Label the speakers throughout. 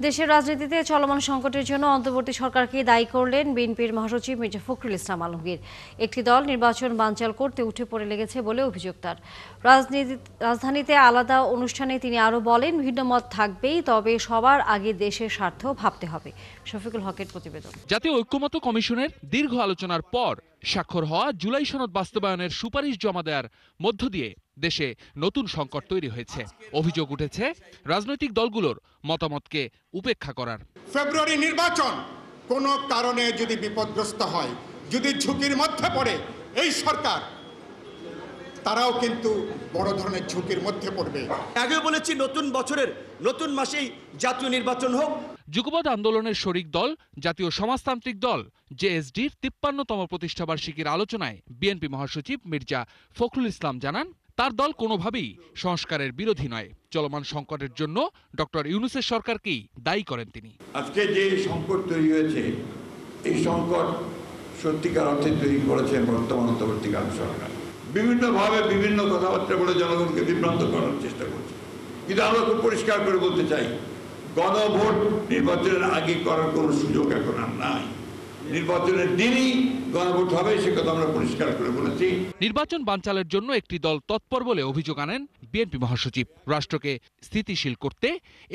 Speaker 1: দেশের রাজনীতিতে চলমান সংকটের জন্য অন্তর্বর্তী সরকারকে দায়ী করলেন বিএনপির মহাসচিব মির্জা ফখরুল ইসলাম আলমগীর। একটি দল নির্বাচন বানচাল করতে উঠে পড়ে লেগেছে বলে অভিযোগ তার। রাজধানীতে আলাদা অনুষ্ঠানে তিনি আরও বলেন, ভিন্ন মত থাকবেই, তবে সবার আগে দেশের স্বার্থ ভাবতে হবে। শফিকুল হকের প্রতিবেদন।
Speaker 2: জাতীয় ঐক্যমত্য কমিশনের দীর্ঘ আলোচনার পর স্বাক্ষর হওয়া জুলাই সনদ বাস্তবায়নের সুপারিশ জমা দেওয়ার মধ্য দিয়ে দেশে নতুন সংকট তৈরি হয়েছে। অভিযোগ উঠেছে রাজনৈতিক দলগুলোর মতামতকে উপেক্ষা করার।
Speaker 3: ফেব্রুয়ারি নির্বাচন কোনো কারণে যদি বিপদগ্রস্ত হয়, যদি ঝুঁকির মধ্যে পড়ে এই সরকার, তারাও কিন্তু বড় ধরনের ঝুঁকির মধ্যে পড়বে।
Speaker 4: আগে বলেছি নতুন বছরের নতুন মাসেই জাতীয় নির্বাচন হোক।
Speaker 2: যুগপৎ আন্দোলনের শরিক দল জাতীয় সমাজতান্ত্রিক দল জেএসডির ৫৩তম প্রতিষ্ঠাবার্ষিকীর আলোচনায় বিএনপি মহাসচিব মির্জা ফখরুল ইসলাম জানান, তার দল কোনোভাবেই সংস্কারের বিরোধী নয়। চলমান সংকটের জন্য ডক্টর ইউনূসের সরকারকেই দায়ী করেন তিনি।
Speaker 5: আজকে যে সংকট তৈরি হয়েছে, এই সংকট সত্যিকার অর্থে তৈরি করেছেন বর্তমান অন্তর্বর্তীকালীন সরকার। বিভিন্নভাবে বিভিন্ন কথাবার্তা বলে জনগণকে বিভ্রান্ত করার চেষ্টা করছে। কিন্তু আমরা খুব পরিষ্কার করে বলতে চাই, গণভোট নির্বাচনের আগে করার কোনো সুযোগ এখন আর নাই। নির্বাচনের দিনই গণভোট হবে, সে কথা আমরা পরিষ্কার করে বলেছি।
Speaker 2: নির্বাচন বানচালের জন্য একটি দল তৎপর বলে অভিযোগ আনেন বিএনপি মহাসচিব। রাষ্ট্রকে স্থিতিশীল করতে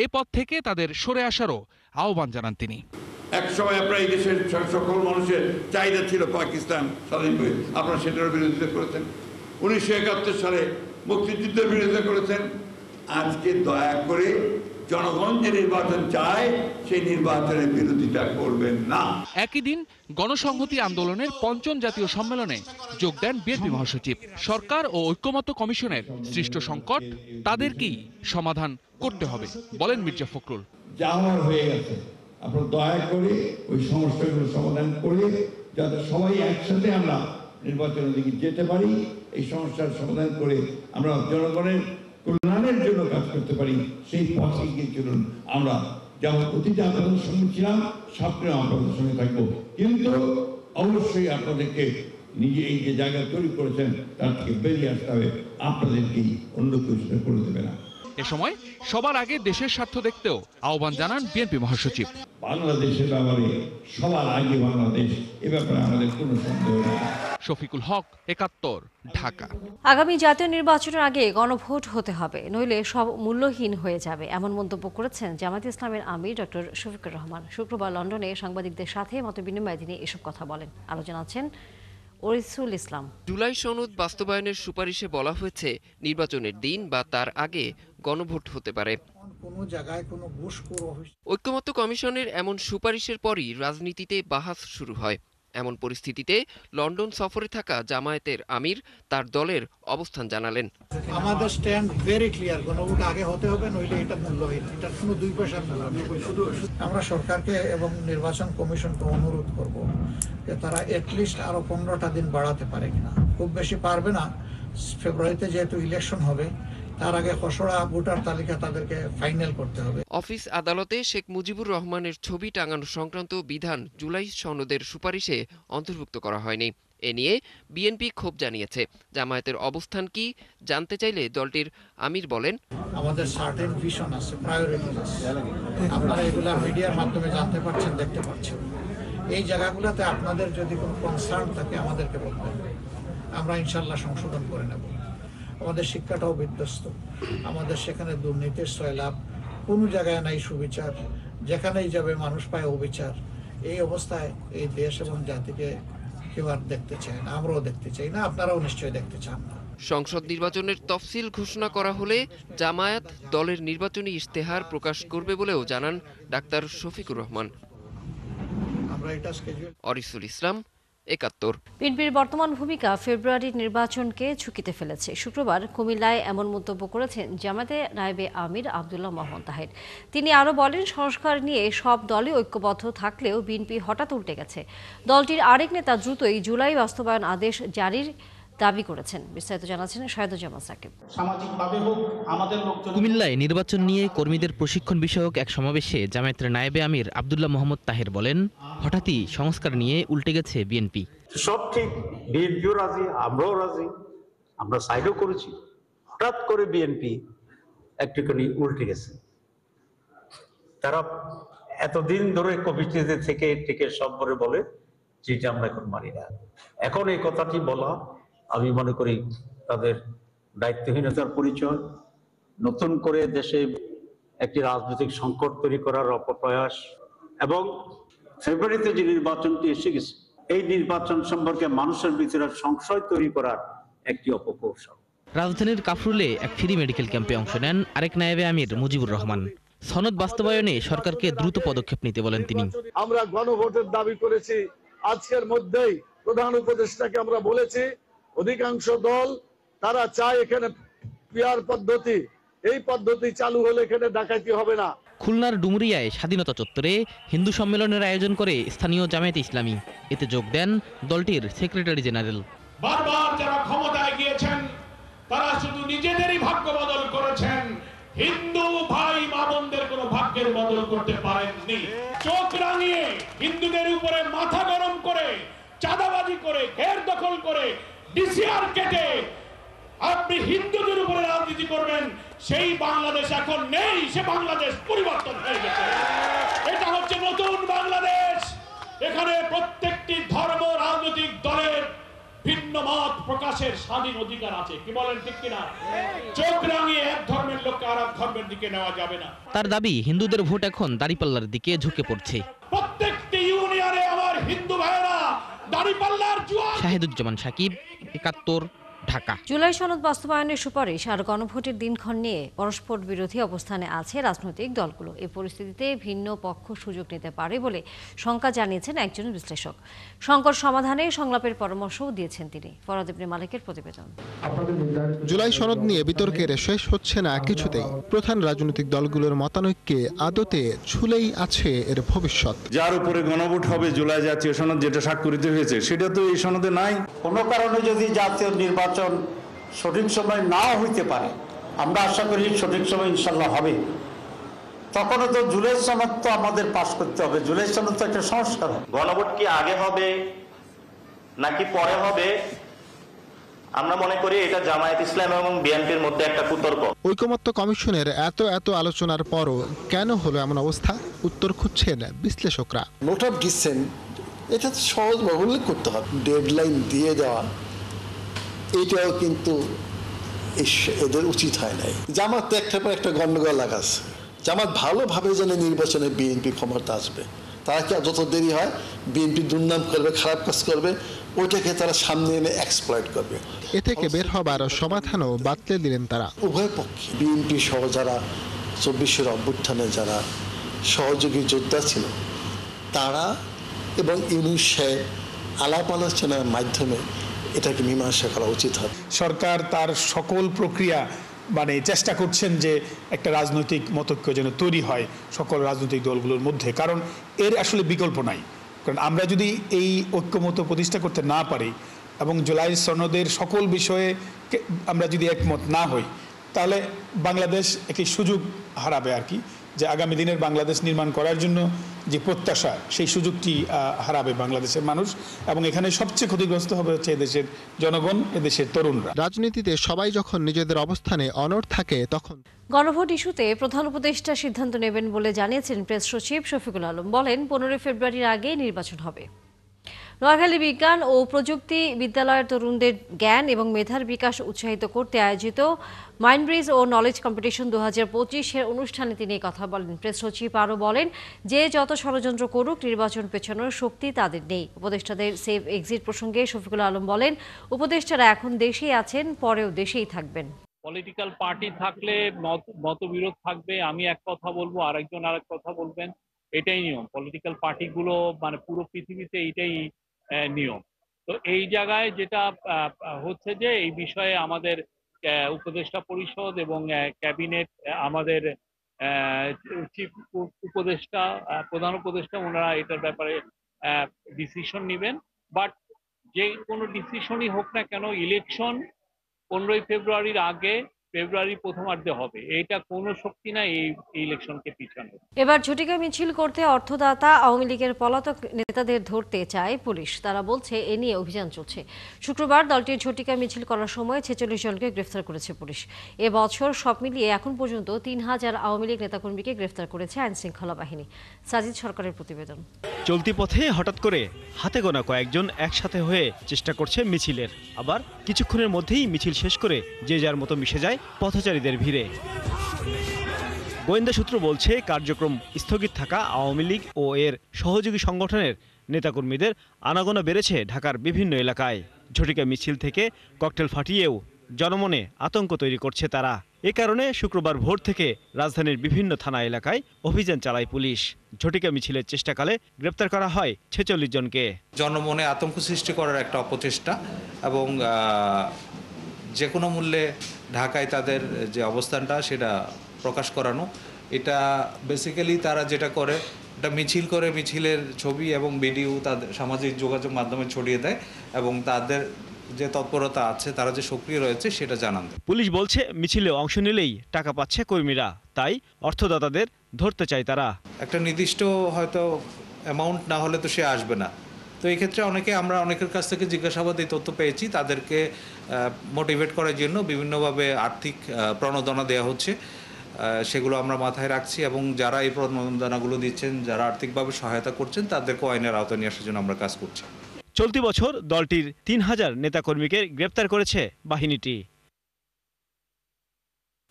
Speaker 2: এ পদ থেকে তাদের সরে আসারও আহ্বান জানান তিনি।
Speaker 5: এক সময় আপনারা এই দেশের সকল মানুষের চাহিদা ছিল পাকিস্তান স্বাধীন করে, আপনারা সেটার বিরোধিতা করেছেন। 1971 সালে মুক্তিযুদ্ধের বিরোধিতা করেছেন। আজকে দয়া করে জনগণ যে নির্বাচন চায় সেই নির্বাচনের বিরোধিতা করবেন না।
Speaker 2: একই দিন গণসংহতি আন্দোলনের ৫ম জাতীয় সম্মেলনে যোগ দেন বিএনপি মহাসচিব। সরকার ও ঐক্যমত্য কমিশনের সৃষ্ট সংকট তাদেরকেই সমাধান করতে হবে বলেন মির্জা ফখরুল।
Speaker 6: যা আমার হয়ে গেছে, আপনারা দয়া করে ওই সমস্যাগুলো সমাধান করে যাতে সবাই একসাথে আমরা নির্বাচনের দিকে যেতে পারি, এই সমস্যার সমাধান করে আমরা জনগণের কল্যাণের জন্য কাজ করতে পারি, সেই পথে গিয়ে চলুন। আমরা যেমন অতীতে আপনাদের সঙ্গে ছিলাম, সামনেও আপনাদের সঙ্গে থাকবো, কিন্তু অবশ্যই আপনাদেরকে নিজে এই যে জায়গা তৈরি করেছেন তার থেকে বেরিয়ে আসতে হবে। আপনাদেরকেই অন্য কেউ সেটা করে দেবে না।
Speaker 2: এ সময় সবার আগে দেশের স্বার্থ দেখতেও আহ্বান জানান বিএনপি মহাসচিব।
Speaker 6: বাংলাদেশের ব্যাপারে সবার আগে বাংলাদেশ, এ ব্যাপারে আমাদের কোনো সন্দেহ নেই।
Speaker 2: শফিকুল হক, ৭১, ঢাকা।
Speaker 1: আগামী জাতীয় নির্বাচনের আগে গণভোট হতে হবে, নইলে সব মূল্যহীন হয়ে যাবে, এমন মন্তব্য করেছেন জামায়াতে ইসলামের আমির ডক্টর শফিকুর রহমান। শুক্রবার লন্ডনে সাংবাদিকদের সাথে মতবিনিময়ে তিনি এসব কথা বলেন। আলোচনা আছেন ওরিসুল ইসলাম।
Speaker 7: জুলাই সনদ বাস্তবায়নের সুপারিশে বলা হয়েছে, নির্বাচনের দিন বা তার আগে গণভোট হতে পারে। ঐক্যমত্য কমিশনের এমন সুপারিশের পরই রাজনীতিতে বাহাস শুরু হয়। এমন পরিস্থিতিতে লন্ডন সফরে থাকা জামায়াতের আমির তার দলের অবস্থান জানালেন।
Speaker 8: আমাদের স্ট্যান্ড ভেরি ক্লিয়ার, গণভোট আগে হতে হবে, নইলে এটা মূল্যহীন, এটা কোনো দুই পয়সার মূল্য নেই। আমরা সরকারকে এবং নির্বাচন কমিশনকে অনুরোধ করব যে তারা এটলিস্ট আরো 15টা দিন বাড়াতে পারে কিনা। খুব বেশি পারবে না, ফেব্রুয়ারিতে যেহেতু ইলেকশন হবে, তার আগে খসড়া ভোটার তালিকা তাদেরকে ফাইনাল করতে হবে।
Speaker 7: অফিস আদালতে শেখ মুজিবুর রহমানের ছবি টাঙানো সংক্রান্ত বিধান জুলাই সনদের সুপারিশে অন্তর্ভুক্ত করা হয়নি। এ নিয়ে বিএনপি ক্ষোভ জানিয়েছে। জামায়াতের অবস্থান কি জানতে চাইলে দলটির আমির বলেন,
Speaker 8: আমাদের সার্টেন ভিশন আছে, প্রায়োরিটি আছে, আপনারা এগুলা মিডিয়ার মাধ্যমে জানতে পারছেন, দেখতে পাচ্ছেন। এই জায়গাগুলোতে আপনাদের যদি কোনো কনসার্ন থাকে আমাদেরকে বলবেন, আমরা ইনশাল্লাহ সংশোধন করে নেব। আমাদের শিক্ষাটাও বিধ্বস্ত, আমাদের সেখানে দুর্নীতির সয়লাভ, কোনো জায়গায় নাই সুবিচার, যেখানেই যাবে মানুষ পায় অবিচার। এই অবস্থায় এই দেশ এবং জাতিকে কেউ আর দেখতে চায় না, আমরাও দেখতে চাই না, আপনারাও নিশ্চয়ই দেখতে চান না।
Speaker 7: সংসদ নির্বাচনের তফসিল ঘোষণা করা হলে জামায়াত দলের নির্বাচনী ইশতেহার প্রকাশ করবে বলেও জানান ডাক্তার শফিকুর রহমান। অরিসুল ইসলাম, ৭১।
Speaker 1: বিএনপির বর্তমান ভূমিকা ফেব্রুয়ারির নির্বাচনকে ঝুঁকিতে ফেলেছে। শুক্রবার কুমিল্লায় এমন মন্তব্য করেছেন জামায়াতে নায়েবে আমির আব্দুল্লাহ মোহাম্মদ তাহের। তিনি আরও বলেন, সংস্কার নিয়ে সব দলই ঐক্যবদ্ধ থাকলেও বিএনপি হঠাৎ উল্টে গেছে। দলটির আরেক নেতা দ্রুতই জুলাই বাস্তবায়ন আদেশ জারির দাবি করেছেন। বিস্তারিত জানাচ্ছেন শাহেদুজ্জামান সাকিব।
Speaker 9: কুমিল্লায় নির্বাচন নিয়ে কর্মীদের প্রশিক্ষণ বিষয়ক এক সমাবেশে জামায়াতের নায়েবে আমির আব্দুল্লাহ মোহাম্মদ তাহের বলেন, হঠাৎই সংস্কার নিয়ে উল্টে গেছে বিএনপি।
Speaker 10: সব ঠিক, বিএনপিও রাজি, আমরাও রাজি, আমরা সাইডও করেছি। হঠাৎ করে বিএনপি একটুখানি উল্টে গেছে। তারা এতদিন ধরে কমিটিতে থেকে টিকিট সম্পর্কে বলে যেটা আমরা এখন মানি না। এখন এই কথাটি বলা আমি মনে করি তাদের দায়িত্বহীনতার পরিচয়, নতুন করে দেশে একটি রাজনৈতিক সংকট তৈরি করার অপপ্রয়াস, এবং ফেব্রুয়ারিতে যে নির্বাচনটি এসে গেছে এই নির্বাচন সম্পর্কে মানুষের ভিতরে সংশয় তৈরি করার একটি অপকৌশল।
Speaker 9: রাজধানীর কাফরুলে এক ফ্রি মেডিকেল ক্যাম্পে অংশ নেন আরেক নায়েবে আমির মুজিবুর রহমান। সনদ বাস্তবায়নে সরকারকে দ্রুত পদক্ষেপ নিতে বলেন তিনি।
Speaker 11: আমরা গণভোটের দাবি করেছি, আজকের মধ্যেই প্রধান উপদেষ্টাকে আমরা বলেছি, অধিকাংশ দল তারা চায় এখানে পিয়ার পদ্ধতি, এই পদ্ধতি চালু হলে এখানে ডাকাতি হবে না।
Speaker 9: খুলনার ডুমুরিয়ায় স্বাধীনতা চত্বরে হিন্দু সম্মেলনের আয়োজন করে স্থানীয় জামায়াতে ইসলামী। এতে যোগ দেন দলটির সেক্রেটারি জেনারেল।
Speaker 12: বারবার যারা ক্ষমতায় গিয়েছেন তারা শুধু নিজেদেরই ভাগ্য বদল করেছেন, হিন্দু ভাই মা বোনদের কোনো ভাগ্যের বদল করতে পারেননি। চোখ রাঙিয়ে হিন্দুদের উপরে মাথা গরম করে, চাঁদাবাজি করে, ঘের দখল করে, ডিসিআর কেটে আপনি হিন্দুদের উপরে রাজনীতি করবেন, সেই বাংলাদেশ এখন নেই, সে বাংলাদেশ পরিবর্তন হয়ে গেছে। এটা হচ্ছে নতুন বাংলাদেশ। এখানে প্রত্যেকটি ধর্ম রাজনৈতিক দলের ভিন্ন মত প্রকাশের স্বাধীন অধিকার আছে। কি বলেন, ঠিক কিনা? চোখ রাঙিয়ে এক ধর্মের লোককে আর এক ধর্মের দিকে নেওয়া যাবে না।
Speaker 9: তার দাবি, হিন্দুদের ভোট এখন দাঁড়িপাল্লার দিকে ঝুঁকে পড়ছে।
Speaker 12: প্রত্যেকটি ইউনিয়নে আমার হিন্দু ভাইরা দাঁড়িপাল্লার জোয়ার।
Speaker 9: শাহিদুজ্জামান সাকিব, ৭১, ঢাকা।
Speaker 1: জুলাই সনদ বাস্তবায়নের সুপারিশ আর গণভোটের দিনক্ষণ নিয়ে পরস্পর বিরোধী অবস্থানে আছে রাজনৈতিক দলগুলো। এই পরিস্থিতিতে ভিন্ন পক্ষ সুযোগ নিতে পারে বলে শঙ্কা জানিয়েছেন একজন বিশ্লেষক। সংকট সমাধানে সংলাপের পরামর্শও দিয়েছেন তিনি। ফরাদ ইবনে মালিকের প্রতিবেদন।
Speaker 13: জুলাই সনদ নিয়ে বিতর্কের শেষ হচ্ছে না কিছুতেই। প্রধান রাজনৈতিক দলগুলোর মতানৈক্যে আদতে ঝুলেই আছে এর ভবিষ্যৎ।
Speaker 14: যার উপরে গণভোট হবে জুলাই জাতীয় সনদ যেটা স্বাক্ষরিত হয়েছে সেটা তো এই সনদে নাই।
Speaker 10: কোনো কারণে যদি জাতীয় নির্বাচন সঠিক সময় নাও হইতে পারে, আমরা আশা করি সঠিক সময় ইনশাল্লাহ হবে, তখনও তো জুলাই সনদ তো আমাদের পাশ করতে হবে। জুলাই সনদ তো একটা সংস্কার।
Speaker 15: গণভোট কি আগে হবে নাকি পরে হবে, আমরা মনে করি এটা জামায়াত ইসলাম এবং বিএনপির মধ্যে একটা কুতর্ক।
Speaker 13: ঐকমত্য কমিশনের এত আলোচনার পরও কেন হলো এমন অবস্থা, উত্তর খুঁজছেন বিশ্লেষকরা।
Speaker 16: নোট অফ ডিসেন্ট এটা সহজভাবে উল্লেখ করতে হবে, ডেডলাইন দিয়ে দেওয়া এটাও কিন্তু এদের উচিত হয় নাই। জামাত একটার পর একটা গন্ডগোল লাগাচ্ছে। জামাত ভালোভাবে যেন নির্বাচনে বিএনপি ক্ষমতা আসবে, তারা কি যত দেরি হয় বিএনপি দুর্নাম করবে, খারাপ কাজ করবে, ওইটাকে তারা সামনে এনে এক্সপ্লয়েট করবে।
Speaker 13: এ থেকে বের হবার সমাধানও বাতলে দিলেন তারা।
Speaker 16: উভয় পক্ষে বিএনপি সহ যারা ২৪-এর অভ্যুত্থানে যারা সহযোগী যোদ্ধা ছিল তারা এবং ইউনূস সাহেব আলাপ আলোচনার মাধ্যমে এটাকে মীমাংসা করা উচিত হবে।
Speaker 17: সরকার তার সকল প্রক্রিয়া চেষ্টা করছেন যে একটা রাজনৈতিক মতৈক্য যেন তৈরি হয় সকল রাজনৈতিক দলগুলোর মধ্যে, কারণ এর আসলে বিকল্প নাই। কারণ আমরা যদি এই ঐক্যমত প্রতিষ্ঠা করতে না পারি এবং জুলাই সনদের সকল বিষয়ে আমরা যদি একমত না হই, তাহলে বাংলাদেশ একটি সুযোগ হারাবে আর কি, যে আগামী দিনের বাংলাদেশ নির্মাণ করার জন্য যে প্রত্যাশা সেই সুযোগটি হারাবে বাংলাদেশের মানুষ, এবং এখানে সবচেয়ে ক্ষতিগ্রস্ত হবে হচ্ছে এদেশের জনগণ, এদেশের তরুণরা।
Speaker 13: রাজনীতিতে সবাই যখন নিজেদের অবস্থানে অনড় থাকে তখন
Speaker 1: গণভোট ইস্যুতে প্রধান উপদেষ্টা সিদ্ধান্ত নেবেন বলে জানিয়েছেন প্রেস সচিব শফিকুল আলম। বলেন ১৫ ফেব্রুয়ারির আগে নির্বাচন হবে। নোয়াখালী বিজ্ঞান ও প্রযুক্তি বিদ্যালয়ের তরুণদের জ্ঞান এবং মেধার বিকাশ উৎসাহিত করতে আয়োজিত মাইন্ডব্রিজ ও নলেজ কম্পিটিশন ২০২৫-এর অনুষ্ঠানে তিনি কথা বলেন। প্রেস সচিব আরও বলেন, যে যত ষড়যন্ত্র করুক নির্বাচন পেছানোর শক্তি তাদের নেই। উপদেষ্টাদের সেফ এক্সিট প্রসঙ্গে শফিকুল আলম বলেন, উপদেষ্টারা এখন দেশেই আছেন, পরেও দেশেই থাকবেন।
Speaker 18: পলিটিক্যাল পার্টি থাকলে মতবিরোধ থাকবে, আমি এক কথা বলবো আরেকজন আরেক কথা বলবেন, এটাই নিয়ম। পলিটিক্যাল পার্টিগুলো পুরো পৃথিবীতে এইটাই নিয়ম। তো এই জায়গায় যেটা হচ্ছে যে এই বিষয়ে আমাদের উপদেষ্টা পরিষদ এবং ক্যাবিনেট, আমাদের চিফ উপদেষ্টা, প্রধান উপদেষ্টা, ওনারা এটার ব্যাপারে ডিসিশন নেবেন। বাট যে কোনো ডিসিশনই হোক না কেন, ইলেকশন 15 ফেব্রুয়ারির আগে ফেব্রুয়ারি প্রথমার্ধে হবে। এইটা কোনো শক্তি নাই এই ইলেকশনকে পিছানো।
Speaker 1: এবার ঝটিকা মিছিল করতে অর্থদাতা আওয়ামী লীগের পলাতক নেতাদের ধরতে চায় পুলিশ। তারা বলছে এ নিয়ে অভিযান চলছে। শুক্রবার দলটির ঝটিকা মিছিল করার সময় 46 জনকে গ্রেফতার করেছে পুলিশ। এবছর সব মিলিয়ে এখন পর্যন্ত 3000 আওয়ামী লীগ নেতাকর্মীকে গ্রেফতার করেছে আইনশৃঙ্খলা বাহিনী। সাজিদ সরকারের প্রতিবেদন।
Speaker 19: চলতি পথে হঠাৎ করে হাতে গোনা কয়েকজন একসাথে হয়ে চেষ্টা করছে মিছিলের, আবার কিছুক্ষণের মধ্যেই মিছিল শেষ করে যে যার মতো মিশে যায় পথচারীদের ভিড়ে। গোয়েন্দা সূত্র বলছে কার্যক্রম স্থগিত থাকা আওয়ামী লীগ ও এর সহযোগী সংগঠনের নেতাকর্মীদের আনাগোনা বেড়েছে ঢাকার বিভিন্ন এলাকায়। ঝটিকা মিছিল থেকে ককটেল ফাটিয়েও জনমনে আতঙ্ক তৈরি করছে তারা। এ কারণে শুক্রবার ভোর থেকে রাজধানীর বিভিন্ন থানা এলাকায় অভিযান চালায় পুলিশ। ঝটিকা মিছিলের চেষ্টাকালে গ্রেপ্তার করা হয় 46 জনকে।
Speaker 20: জনমনে আতঙ্ক সৃষ্টি করার একটা অপচেষ্টা এবং যে কোনো মূল্যে ঢাকায় তাদের যে অবস্থানটা সেটা প্রকাশ করানো, এটা বেসিক্যালি তারা যেটা করে এটা মিছিল করে মিছিলের ছবি এবং ভিডিও তাদের সামাজিক যোগাযোগ মাধ্যমে ছড়িয়ে দেয় এবং তাদের যে তৎপরতা আছে, তারা যে সক্রিয় রয়েছে সেটা জানান দেয়।
Speaker 19: পুলিশ বলছে মিছিলে অংশ নিলেই টাকা পাচ্ছে কর্মীরা, তাই অর্থদাতাদের ধরতে চায় তারা।
Speaker 20: একটা নির্দিষ্ট হয়তো অ্যামাউন্ট না হলে তো সে আসবে না। তো এই ক্ষেত্রে আমরা অনেকের কাছ থেকে জিজ্ঞাসাবাদ এই তথ্য পেয়েছি, তাদেরকে মোটিভেট করার জন্য বিভিন্নভাবে আর্থিক প্রণোদনা দেওয়া হচ্ছে, সেগুলো আমরা মাথায় রাখছি এবং যারা এই প্রণোদনাগুলো দিচ্ছেন, যারা আর্থিকভাবে সহায়তা করছেন, তাদেরকেও আইনের আওতায় নিয়ে আসার জন্য আমরা কাজ করছি।
Speaker 19: চলতি বছর দলটির 3000 নেতাকর্মীকে গ্রেপ্তার করেছে বাহিনীটি।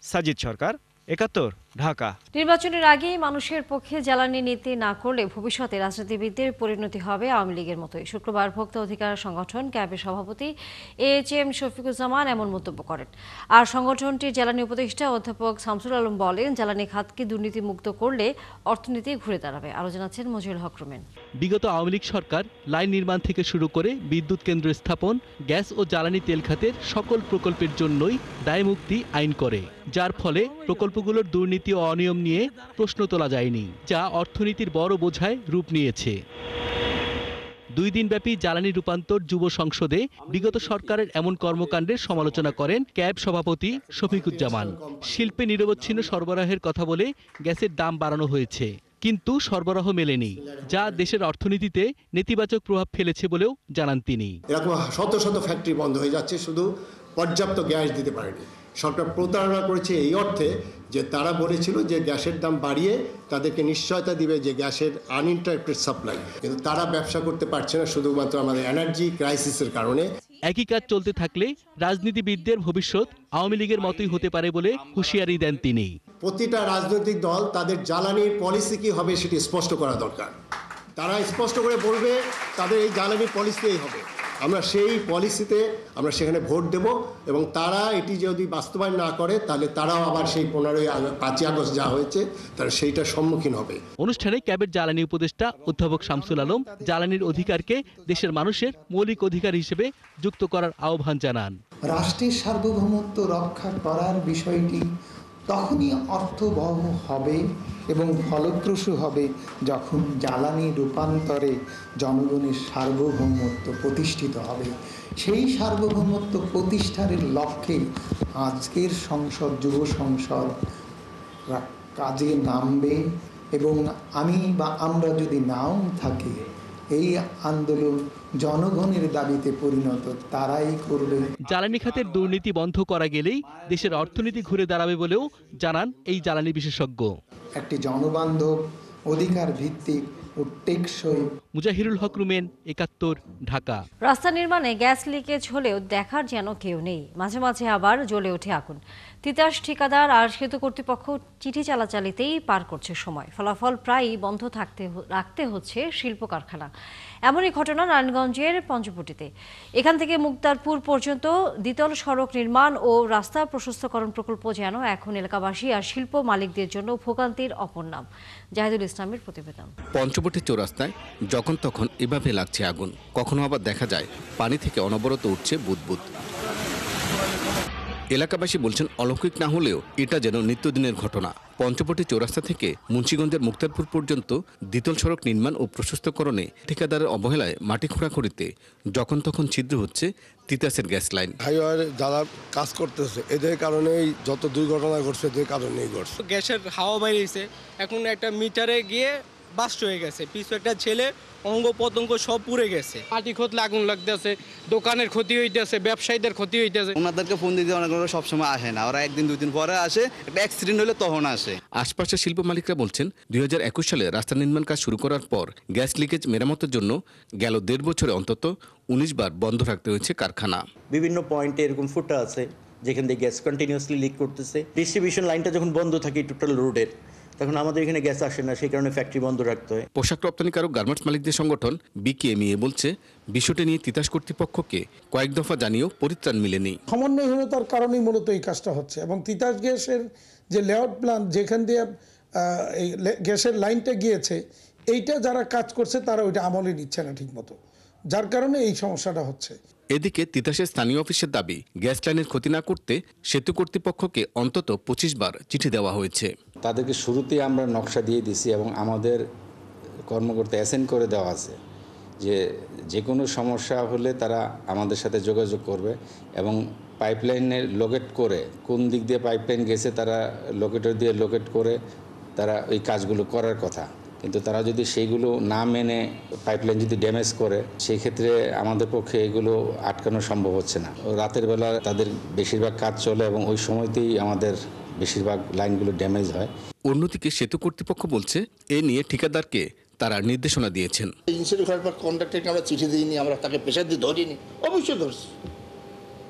Speaker 19: সাজিদ সরকার, 71, ঢাকা।
Speaker 1: নির্বাচনের আগেই মানুষের পক্ষে জ্বালানি নীতি না করলে ভবিষ্যতে রাজনীতিবিদদের পরিণতি হবে আওয়ামী লীগের মতোই। শুক্রবার ভোক্তা অধিকার সংগঠন ক্যাবের সভাপতি AHM শফিকুজ্জামান এমন মন্তব্য করেন। আর সংগঠনটির জ্বালানি উপদেষ্টা অধ্যাপক শামসুল আলম বলেন, জ্বালানি খাতকে দুর্নীতিমুক্ত করলে অর্থনীতি ঘুরে দাঁড়াবে। আরও জানাচ্ছেন মজিউল হক রুমেন।
Speaker 21: বিগত আওয়ামী লীগ সরকার লাইন নির্মাণ থেকে শুরু করে বিদ্যুৎ কেন্দ্র স্থাপন, গ্যাস ও জ্বালানি তেল খাতের সকল প্রকল্পের জন্যই দায়মুক্তি আইন করে, যার ফলে প্রকল্পগুলোর দুর্নীতি ও অনিয়ম নিয়ে প্রশ্ন তোলা যায়নি, যা অর্থনীতির বড় বোঝায় রূপ নিয়েছে। 2 দিনব্যাপী জ্বালানি রূপান্তর যুব সংসদে বিগত সরকারের এমন কর্মকাণ্ডের সমালোচনা করেন ক্যাব সভাপতি শফিকুজ্জামান। শিল্পে নিরবচ্ছিন্ন সরবরাহের কথা বলে গ্যাসের দাম বাড়ানো হয়েছে, কিন্তু সরবরাহ মেলেনি, যা দেশের অর্থনীতিতে নেতিবাচক প্রভাব ফেলেছে বলেও জানান তিনি।
Speaker 22: এরকম শত শত ফ্যাক্টরি বন্ধ হয়ে যাচ্ছে, শুধু পর্যাপ্ত গ্যাস দিতে পারেনি। সরকার প্রতারণা করেছে এই অর্থে যে তারা বলেছিল যে গ্যাসের দাম বাড়িয়ে তাদেরকে নিশ্চয়তা দিবে যে গ্যাসের আনইন্টারাপ্টেড সাপ্লাই, কিন্তু তারা ব্যবসা করতে পারছে না শুধুমাত্র আমাদের এনার্জি ক্রাইসিসের কারণে।
Speaker 21: একই কাজ চলতে থাকলে রাজনীতিবিদদের ভবিষ্যৎ আওয়ামী লীগের মতোই হতে পারে বলে হুঁশিয়ারি দেন তিনি।
Speaker 22: প্রতিটা রাজনৈতিক দল তাদের জ্বালানির পলিসি কি হবে সেটি স্পষ্ট করা দরকার। তারা স্পষ্ট করে বলবে তাদের এই জ্বালানির পলিসি এই হবে, আমরা সেই পলিসিতে আমরা সেখানে ভোট দেব এবং তারা এটি যদি বাস্তবায়ন না করে তাহলে তারাও আবার সেই 5ই আগস্ট যা হয়েছে তারা সেইটার সম্মুখীন হবে।
Speaker 21: অনুষ্ঠানে ক্যাবের জ্বালানি উপদেষ্টা অধ্যাপক শামসুল আলম জ্বালানির অধিকারকে দেশের মানুষের মৌলিক অধিকার হিসেবে যুক্ত করার আহ্বান জানান।
Speaker 23: রাষ্ট্রের সার্বভৌমত্ব রক্ষা করার বিষয়টি তখনই অর্থবহ হবে এবং ফলপ্রসূ হবে যখন জ্বালানি রূপান্তরে জনগণের সার্বভৌমত্ব প্রতিষ্ঠিত হবে। সেই সার্বভৌমত্ব প্রতিষ্ঠার লক্ষ্যে আজকের সংসদ, যুব সংসদ কাজে নামবে এবং আমরা যদি নাও থাকি, এই আন্দোলন জনগণের দাবিতে পরিণত তারাই করবে।
Speaker 21: জ্বালানি খাতের দুর্নীতি বন্ধ করা গেলেই দেশের অর্থনীতি ঘুরে দাঁড়াবে বলেও জানান এই জ্বালানি বিশেষজ্ঞ।
Speaker 23: একটি জনবান্ধব, অধিকার ভিত্তিক ও টেকসই।
Speaker 21: মুজাহিরুল হক রুমেন, 71, ঢাকা।
Speaker 1: রাস্তা নির্মাণে গ্যাস লিকেজ হলেও দেখার যেন কেউ নেই, মাঝে মাঝে আবার জ্বলে ওঠে আগুন। তিতাস ঠিকাদার আর সেতু কর্তৃপক্ষ চিঠি চালাচালিতেই পার করছে সময়, ফলাফল প্রায়ই বন্ধ রাখতে হচ্ছে শিল্প কারখানা। এমনই ঘটনা নারায়ণগঞ্জের পঞ্চবটিতে। এখান থেকে মুক্তারপুর পর্যন্ত দ্বিতল সড়ক নির্মাণ ও রাস্তা প্রশস্তকরণ প্রকল্প যেন এখন এলাকাবাসী আর শিল্প মালিকদের জন্য ভোগান্তির অপর নাম। জাহিদুল ইসলামের প্রতিবেদন।
Speaker 24: পঞ্চবটি চৌরাস্তায় যখন তখন এভাবে লাগছে আগুন, কখনো আবার দেখা যায় পানি থেকে অনবরত উঠছে বুদবুদ। এলাকাবাসী বলছেন অলৌকিক না হলেও এটা যেন নিত্যদিনের ঘটনা। পঞ্চবটি চৌরাস্তা থেকে মুন্সিগঞ্জের মুক্তারপুর পর্যন্ত দ্বিতল সড়ক নির্মাণ ও প্রশস্তকরণে ঠিকাদারের অবহেলায় মাটি খোঁড়াখুড়িতে যখন তখন ছিদ্র হচ্ছে তিতাসের গ্যাস লাইন।
Speaker 3: হাইওয়ে যারা কাজ করতেছে এদের কারণেই যত দুর্ঘটনা ঘটছে এদের কারণেই ঘটছে।
Speaker 4: গ্যাসের হাওয়া বাইরেছে, এখন একটা মিটারে গিয়ে বাস্ট হয়ে গেছে, পিছু একটা ছেলে অঙ্গ প্রত্যঙ্গ সব পুড়ে গেছে। মাটি খোঁজলে আগুন লাগতেছে, দোকানের ক্ষতি হইতেছে, ব্যবসায়ীদের ক্ষতি হইতেছে।
Speaker 5: ওনাদেরকে ফোন দিতে অনেক সবসময় আসে না, ওরা একদিন দুদিন পরে আসে, একটা অ্যাক্সিডেন্ট হলে তখন আসে।
Speaker 24: আশপাশের শিল্প মালিকরা বলছেন 2021 সালে রাস্তা নির্মাণ কাজ শুরু করার পর গ্যাস লিকেজ মেরামতের জন্য গেল 1.5 বছরে অন্তত 19 বার বন্ধ রাখতে হয়েছে কারখানা।
Speaker 6: বিভিন্ন পয়েন্টে এরকম ফুটা আছে যেখান থেকে গ্যাস কন্টিনিউয়াসলি লিক করতেছে। ডিস্ট্রিবিউশন লাইনটা যখন বন্ধ থাকে টোটাল রোডের, তখন আমাদের এখানে গ্যাস আসে না, সেই কারণে ফ্যাক্টরি বন্ধ রাখতে হয়।
Speaker 24: পোশাক রপ্তানিকারক গার্মেন্টস মালিকদের সংগঠন বিকেএমইএ বলছে বিষয়টি নিয়ে তিতাস কর্তৃপক্ষকে কয়েক দফা জানিয়েও পরিত্রাণ মিলেনি।
Speaker 25: সমন্বয়হীনতার কারণেই মূলত এই কাজটা হচ্ছে, এবং তিতাস গ্যাসের যে লেআউট প্ল্যান যেখান দিয়ে এই গ্যাসের লাইনটা গিয়েছে, এইটা যারা কাজ করছে তারা ওইটা আমলে নিচ্ছে না ঠিক মতো, যার কারণে এই সমস্যাটা হচ্ছে।
Speaker 24: এদিকে তিতাসের স্থানীয় অফিসের দাবি গ্যাস লাইনের ক্ষতি না করতে সেতু কর্তৃপক্ষকে অন্তত 25 বার চিঠি দেওয়া হয়েছে।
Speaker 26: তাদেরকে শুরুতেই আমরা নকশা দিয়ে দিছি এবং আমাদের কর্মকর্তা অ্যাসাইন করে দেওয়া আছে যে কোনো সমস্যা হলে তারা আমাদের সাথে যোগাযোগ করবে এবং পাইপলাইনে লোকেট করে কোন দিক দিয়ে পাইপলাইন গেছে তারা লোকেটর দিয়ে লোকেট করে তারা ওই কাজগুলো করার কথা। কিন্তু তারা যদি সেইগুলো না মেনে পাইপলাইন যদি ড্যামেজ করে, সেই ক্ষেত্রে আমাদের পক্ষে এগুলো আটকানো সম্ভব হচ্ছে না। রাতের বেলা তাদের বেশিরভাগ কাজ চলে এবং ওই সময়তেই আমাদের বেশিরভাগ লাইনগুলো ড্যামেজ হয়।
Speaker 24: অন্যদিকে সেতু কর্তৃপক্ষ বলছে এ নিয়ে ঠিকাদারকে তারা নির্দেশনা দিয়েছেন।
Speaker 16: কন্ট্রাক্টরকে আমরা চিঠি দিইনি, আমরা তাকে প্রেশার দিয়ে ধরিনি, অবশ্যই ধরছি,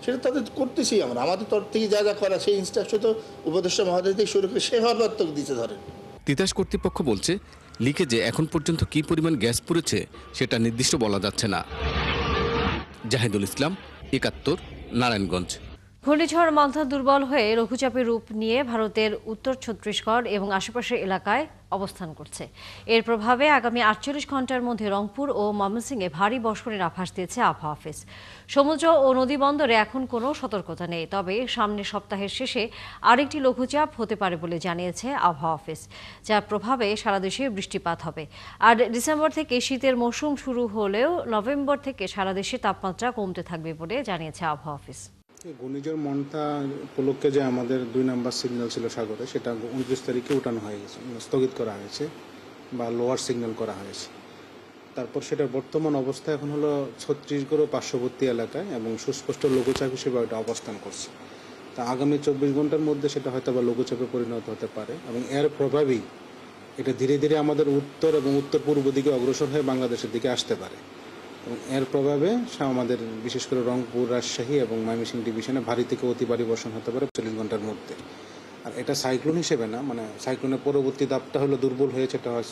Speaker 16: সেটা তাদের করতেছি আমরা। আমাদের তরফ থেকে যা যা করা সেই ইনস্ট্রাকশন তো উপদেষ্টা মহোদয় থেকে শুরু করে সে হরবাত্তক দিতে ধরেন।
Speaker 24: তিতাস কর্তৃপক্ষ বলছে লিকেজে এখন পর্যন্ত কী পরিমাণ গ্যাস পুড়েছে সেটা নির্দিষ্ট বলা যাচ্ছে না। জাহিদুল ইসলাম, 71, নারায়ণগঞ্জ।
Speaker 1: ঘূর্ণিঝড় মন্থা দুর্বল হয়ে লঘুচাপের রূপ নিয়ে ভারতের উত্তর ছত্তিশগড় এবং আশেপাশের এলাকায় অবস্থান করছে। এর প্রভাবে আগামী 48 ঘন্টার মধ্যে রংপুর ও ময়মনসিংহে ভারী বর্ষণের আভাস দিয়েছে আবহাওয়া অফিস। সমুদ্র ও নদী বন্দরে এখন কোনো সতর্কতা নেই, তবে সামনের সপ্তাহের শেষে আরেকটি লঘুচাপ হতে পারে বলে জানিয়েছে আবহাওয়া অফিস, যার প্রভাবে সারা দেশে বৃষ্টিপাত হবে। আর ডিসেম্বর থেকে শীতের মৌসুম শুরু হলেও নভেম্বর থেকে সারা দেশে তাপমাত্রা কমতে থাকবে বলে জানিয়েছে আবহাওয়া অফিস।
Speaker 27: ঘূর্ণিঝড় মন্থা উপলক্ষে যে আমাদের 2 নম্বর সিগন্যাল ছিল সাগরে, সেটা 29 তারিখে উঠানো হয়ে গেছে, স্থগিত করা হয়েছে বা লোয়ার সিগন্যাল করা হয়েছে। তারপর সেটার বর্তমান অবস্থা এখন হলো ছত্তিশগড় ও পার্শ্ববর্তী এলাকায় এবং সুস্পষ্ট লঘুচাপ হিসেবে এটা অবস্থান করছে। তা আগামী 24 ঘন্টার মধ্যে সেটা হয়তো বা লঘুচাপে পরিণত হতে পারে এবং এর প্রভাবেই এটা ধীরে ধীরে আমাদের উত্তর এবং উত্তর পূর্ব দিকে অগ্রসর হয়ে বাংলাদেশের দিকে আসতে পারে এবং এর প্রভাবে আমাদের বিশেষ করে রংপুর, রাজশাহী এবং ময়মনসিংহ ডিভিশনে ভারী থেকে অতি ভারী বর্ষণ হতে পারে 40 ঘন্টার মধ্যে। আর এটা সাইক্লোন হিসেবে না, মানে সাইক্লোনের পরবর্তী ধাপটা হলো দুর্বল হয়েছে, এটা হয়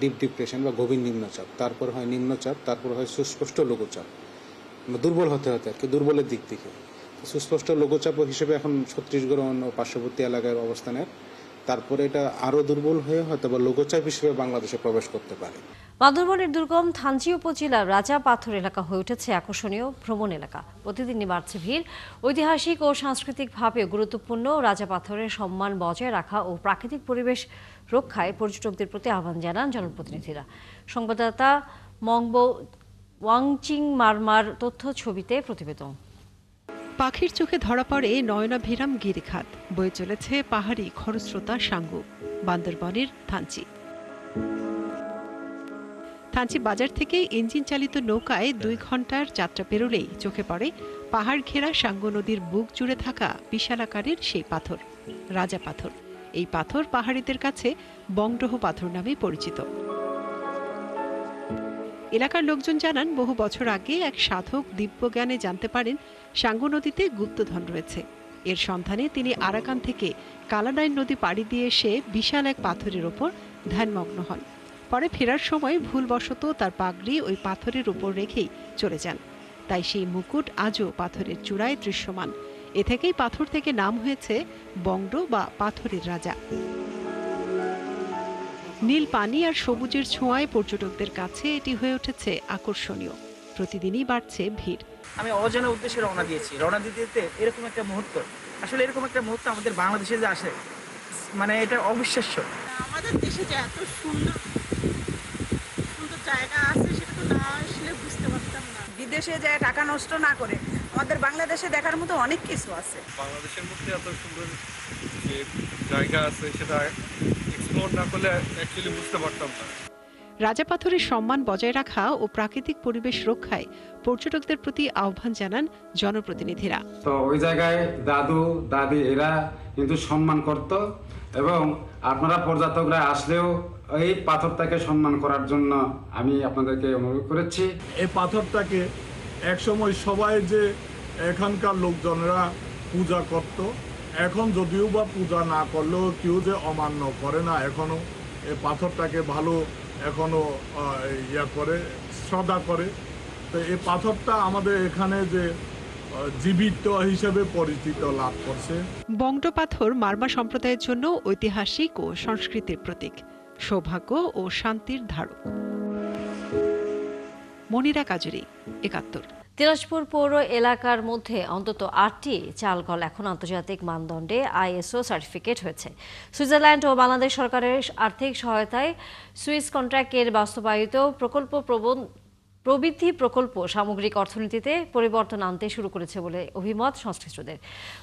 Speaker 27: ডিপ ডিপ্রেশন বা গভীর নিম্নচাপ, তারপর হয় নিম্নচাপ, তারপর হয় সুস্পষ্ট লঘুচাপ। দুর্বল হতে হতে আর কি, দুর্বলের দিক থেকে সুস্পষ্ট লঘুচাপ হিসেবে এখন ছত্তিশগড় ও পার্শ্ববর্তী এলাকার অবস্থানের, তারপরে এটা আরও দুর্বল হয়ে হয়তো বা লঘুচাপ হিসেবে বাংলাদেশে প্রবেশ করতে পারে।
Speaker 1: বান্দরবানের দুর্গম থানচি উপজেলার রাজা পাথর এলাকা হয়ে উঠেছে আকর্ষণীয় ভ্রমণ এলাকা। প্রতিদিনই বাড়ছে ভিড়। ঐতিহাসিক ও সাংস্কৃতিকভাবে গুরুত্বপূর্ণ রাজা পাথরের সম্মান বজায় রাখা ও প্রাকৃতিক পরিবেশ রক্ষায় পর্যটকদের প্রতি আহ্বান জানান জনপ্রতিনিধিরা। সংবাদদাতা মংবো ওয়াংচিং মারমার তথ্য ছবিতে প্রতিবেদন।
Speaker 28: পাখির চোখে ধরা পড়ে নয়নাভিরাম গিরিখাত, বয়ে চলেছে পাহাড়ি খরস্রোতা সাঙ্গু। বান্দরবনের থানচি বাজার থেকে ইঞ্জিন চালিত নৌকায় 2 ঘন্টার যাত্রা পেরোলেই চোখে পড়ে পাহাড় ঘেরা সাঙ্গু নদীর বুক জুড়ে থাকা বিশাল আকারের সেই পাথর, রাজা পাথর। এই পাথর পাহাড়িদের কাছে বংডহ পাথর নামে পরিচিত। এলাকার লোকজন জানান, বহু বছর আগে এক সাধক দিব্যজ্ঞানে জানতে পারেন সাঙ্গু নদীতে গুপ্তধন রয়েছে। এর সন্ধানে তিনি আরাকান থেকে কালানাইন নদী পাড়ি দিয়ে এসে বিশাল এক পাথরের ওপর ধ্যানমগ্ন হন। পরে ফেরার সময় ভুলবশত তার পাগড়ি ওই পাথরের উপর রেখেই চলে যান। তাই সেই মুকুট আজও পাথরের চূড়ায় দৃশ্যমান। এ থেকেই পাথর থেকে নাম হয়েছে বংড বা পাথরের রাজা। নীল পানি আর সবুজের ছোঁয়ায় পর্যটকদের কাছে এটি হয়ে উঠেছে আকর্ষণীয়। প্রতিদিনই বাড়ছে ভিড়।
Speaker 2: আমি অজানা উদ্দেশ্যে রওনা দিয়েছি, রওনা দিতে এরকম একটা মুহূর্ত, আসলে এরকম একটা মুহূর্ত আমাদের বাংলাদেশে যে আসে, মানে এটা অবিশ্বাস্য।
Speaker 7: আমাদের দেশে যে এত সুন্দর সুন্দর জায়গা আছে সেটা তো না আসলে বুঝতে পারতাম না। বিদেশে যায় টাকা নষ্ট না করে আমাদের বাংলাদেশে দেখার মতো অনেক কিছু আছে।
Speaker 8: বাংলাদেশের মধ্যে এত সুন্দর যে জায়গা আছে সেটা এক্সপ্লোর না করলে অ্যাকচুয়ালি বুঝতে পারতাম না।
Speaker 28: রাজাপাথরের সম্মান বজায় রাখা ও প্রাকৃতিক পরিবেশ রক্ষায় পর্যটকদের প্রতি আহ্বান জানান জনপ্রতিনিধিরা।
Speaker 9: তো ওই জায়গায় দাদু দাদি এরা কিন্তু সম্মান করত, এবং আপনারা পর্যটকরা আসলেও এই পাথরটাকে সম্মান করার জন্য আমি আপনাদেরকে অনুরোধ করেছি।
Speaker 10: এই পাথরটাকে একসময় সবাই যে এখানকার লোকজনেরা পূজা করত, এখন যদিও বা পূজা না করলেও কেউ যে অমান্য করে না, এখনো এই পাথরটাকে ভালো এখনো করে শ্রদ্ধা করে। তো এই পাথরটা আমাদের এখানে যে জীবিত হিসেবে পরিচিত লাভ করছে।
Speaker 28: বংটো পাথর মারমা সম্প্রদায়ের জন্য ঐতিহাসিক ও সংস্কৃতির প্রতীক, সৌভাগ্য ও শান্তির ধারক। মনিরা কাজুরি, ৭১।
Speaker 1: দিনাজপুর পৌর এলাকার মধ্যে অন্তত ৮টি চালকল এখন আন্তর্জাতিক মানদণ্ডে ISO সার্টিফিকেট হয়েছে। সুইজারল্যান্ড ও বাংলাদেশ সরকারের আর্থিক সহায়তায় সুইস কন্ট্রাক্টের বাস্তবায়িত প্রবৃদ্ধি প্রকল্প সামগ্রিক অর্থনীতিতে পরিবর্তন আনতে শুরু করেছে বলে অভিমত সংশ্লিষ্টদের।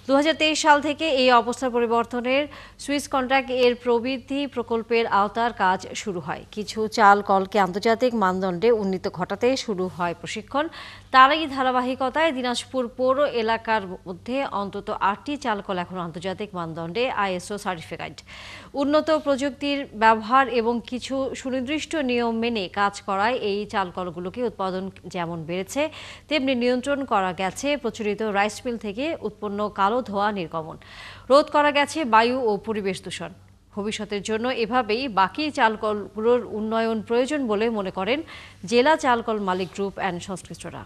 Speaker 1: ২০২৩ সাল থেকে এই অবস্থার পরিবর্তনের সুইস কন্ট্রাক্ট এর প্রবৃদ্ধি প্রকল্পের আওতার কাজ শুরু হয়। কিছু চাল কলকে আন্তর্জাতিক মানদণ্ডে উন্নীত ঘটাতে শুরু হয় প্রশিক্ষণ। তারই ধারাবাহিকতায় দিনাজপুর পৌর এলাকার মধ্যে অন্তত ৮টি চাল কল এখন আন্তর্জাতিক মানদণ্ডে ISO সার্টিফিকেট। উন্নত প্রযুক্তির ব্যবহার এবং কিছু সুনির্দিষ্ট নিয়ম মেনে কাজ করায় এই চালকলগুলোকে উৎপাদন যেমন বেড়েছে তেমনি নিয়ন্ত্রণ করা গেছে প্রচলিত রাইস মিল থেকে উৎপন্ন কালো ধোঁয়া নির্গমন, রোধ করা গেছে বায়ু ও পরিবেশ দূষণ। ভবিষ্যতের জন্য এভাবেই বাকি চালকলগুলোর উন্নয়ন প্রয়োজন বলে মনে করেন জেলা চালকল মালিক গ্রুপ অ্যান্ড সংশ্লিষ্টরা।